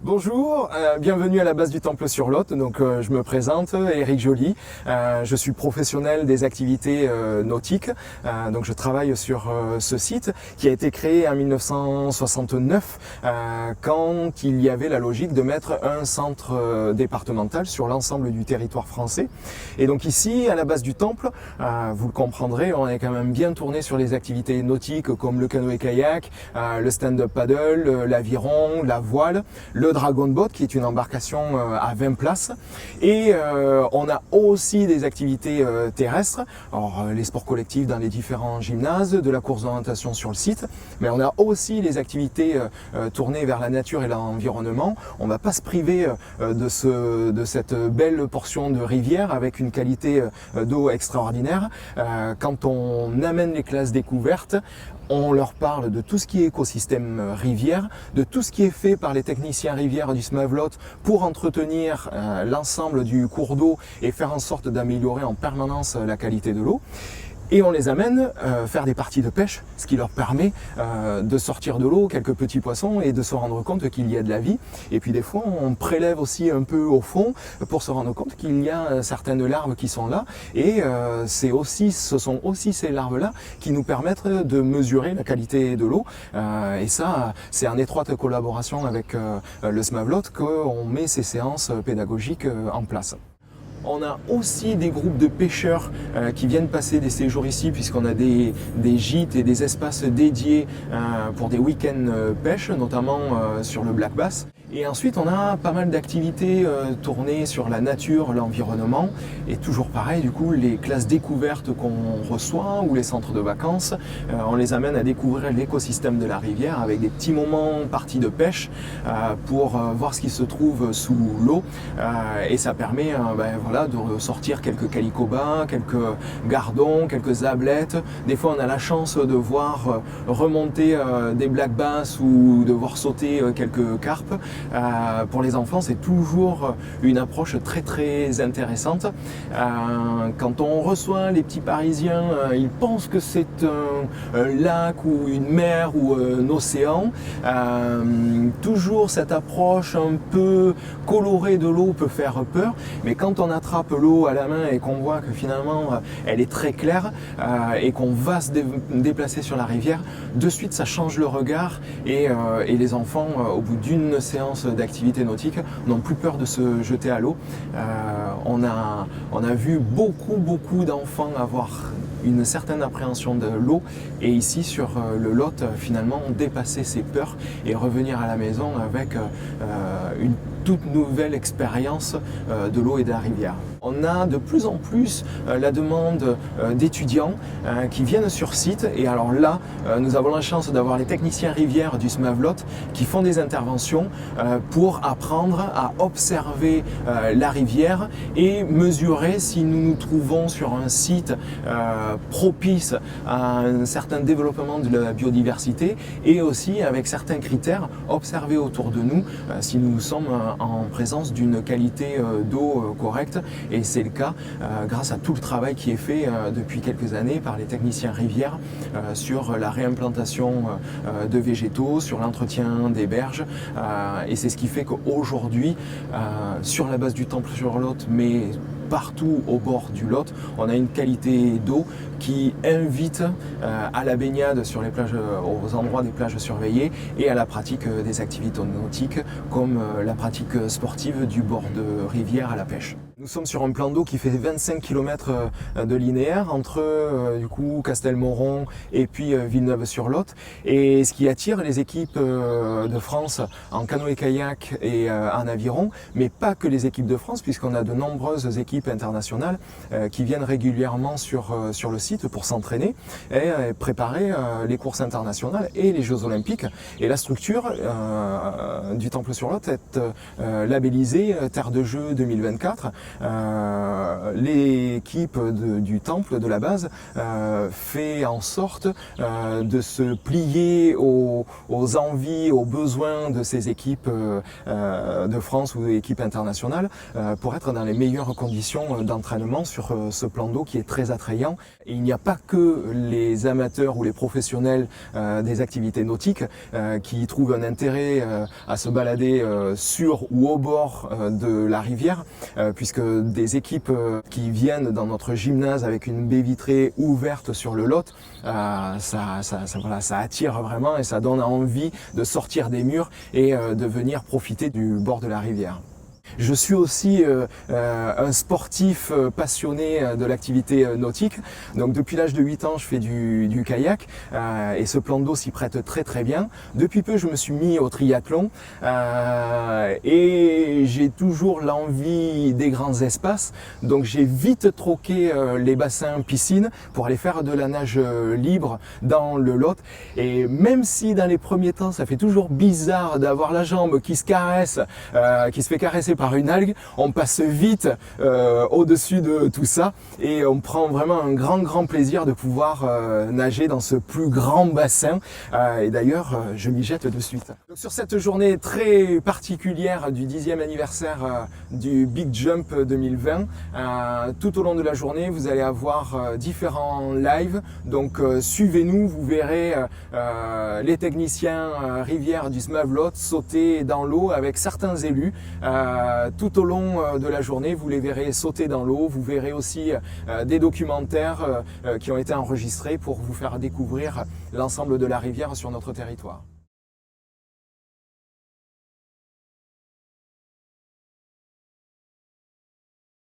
Bonjour, bienvenue à la base du Temple-sur-Lot. Donc je me présente, Éric Joly. Je suis professionnel des activités nautiques. Donc je travaille sur ce site qui a été créé en 1969 quand il y avait la logique de mettre un centre départemental sur l'ensemble du territoire français. Et donc ici, à la base du Temple, vous le comprendrez, on est quand même bien tourné sur les activités nautiques comme le canoë-kayak, le stand-up paddle, l'aviron, la voile, le Dragon Boat qui est une embarcation à 20 places et on a aussi des activités terrestres, alors les sports collectifs dans les différents gymnases, de la course d'orientation sur le site, mais on a aussi les activités tournées vers la nature et l'environnement. On ne va pas se priver de cette belle portion de rivière avec une qualité d'eau extraordinaire. Quand on amène les classes découvertes, on leur parle de tout ce qui est écosystème rivière, de tout ce qui est fait par les techniciens rivières du Smavelot pour entretenir l'ensemble du cours d'eau et faire en sorte d'améliorer en permanence la qualité de l'eau. Et on les amène faire des parties de pêche, ce qui leur permet de sortir de l'eau quelques petits poissons et de se rendre compte qu'il y a de la vie. Et puis des fois, on prélève aussi un peu au fond pour se rendre compte qu'il y a certaines larves qui sont là. Et ce sont aussi ces larves-là qui nous permettent de mesurer la qualité de l'eau. Et ça, c'est en étroite collaboration avec le Smavelot qu'on met ces séances pédagogiques en place. On a aussi des groupes de pêcheurs qui viennent passer des séjours ici puisqu'on a des gîtes et des espaces dédiés pour des week-ends pêche, notamment sur le black bass. Et ensuite, on a pas mal d'activités tournées sur la nature, l'environnement. Et toujours pareil, du coup, les classes découvertes qu'on reçoit ou les centres de vacances, on les amène à découvrir l'écosystème de la rivière avec des petits moments parties de pêche pour voir ce qui se trouve sous l'eau. Et ça permet de sortir quelques calicobas, quelques gardons, quelques ablettes. Des fois, on a la chance de voir remonter des black bass ou de voir sauter quelques carpes. Pour les enfants, c'est toujours une approche très très intéressante. Quand on reçoit les petits Parisiens, ils pensent que c'est un lac ou une mer ou un océan. Toujours cette approche un peu colorée de l'eau peut faire peur, mais quand on attrape l'eau à la main et qu'on voit que finalement elle est très claire et qu'on va se déplacer sur la rivière, de suite ça change le regard et les enfants, au bout d'une séance d'activité nautique, n'ont plus peur de se jeter à l'eau. On a vu beaucoup d'enfants avoir une certaine appréhension de l'eau et ici sur le Lot finalement dépasser ses peurs et revenir à la maison avec une toute nouvelle expérience de l'eau et de la rivière. On a de plus en plus la demande d'étudiants qui viennent sur site et alors là nous avons la chance d'avoir les techniciens rivières du Smavelot qui font des interventions pour apprendre à observer la rivière et mesurer si nous nous trouvons sur un site propice à un certain développement de la biodiversité et aussi avec certains critères observer autour de nous si nous sommes en présence d'une qualité d'eau correcte. Et c'est le cas grâce à tout le travail qui est fait depuis quelques années par les techniciens rivières sur la réimplantation de végétaux, sur l'entretien des berges. Et c'est ce qui fait qu'aujourd'hui, sur la base du Temple-sur-Lot, mais partout au bord du Lot, on a une qualité d'eau qui invite à la baignade sur les plages, aux endroits des plages surveillées et à la pratique des activités nautiques comme la pratique sportive du bord de rivière à la pêche. Nous sommes sur un plan d'eau qui fait 25 km de linéaire entre du coup Castelmoron et puis Villeneuve-sur-Lot. Et ce qui attire les équipes de France en canoë-kayak et en aviron, mais pas que les équipes de France, puisqu'on a de nombreuses équipes internationales qui viennent régulièrement sur le site pour s'entraîner et préparer les courses internationales et les Jeux Olympiques. Et la structure du Temple-sur-Lot est labellisée Terre de Jeux 2024. l'équipe du temple de la base fait en sorte de se plier aux envies, aux besoins de ces équipes de France ou équipes internationales pour être dans les meilleures conditions d'entraînement sur ce plan d'eau qui est très attrayant. Et il n'y a pas que les amateurs ou les professionnels des activités nautiques qui trouvent un intérêt à se balader sur ou au bord de la rivière, puisque des équipes qui viennent dans notre gymnase avec une baie vitrée ouverte sur le Lot, ça attire vraiment et ça donne envie de sortir des murs et de venir profiter du bord de la rivière. Je suis aussi un sportif passionné de l'activité nautique. Donc depuis l'âge de 8 ans, je fais du kayak et ce plan d'eau s'y prête très bien. Depuis peu, je me suis mis au triathlon et j'ai toujours l'envie des grands espaces. Donc j'ai vite troqué les bassins piscines pour aller faire de la nage libre dans le Lot. Et même si dans les premiers temps, ça fait toujours bizarre d'avoir la jambe qui se caresse, qui se fait caresser par une algue, on passe vite au-dessus de tout ça et on prend vraiment un grand plaisir de pouvoir nager dans ce plus grand bassin et d'ailleurs je m'y jette de suite. Donc, sur cette journée très particulière du 10e anniversaire du Big Jump 2020, tout au long de la journée vous allez avoir différents lives, donc suivez-nous, vous verrez les techniciens rivière du SMAV-Lot sauter dans l'eau avec certains élus. Tout au long de la journée, vous les verrez sauter dans l'eau. Vous verrez aussi des documentaires qui ont été enregistrés pour vous faire découvrir l'ensemble de la rivière sur notre territoire.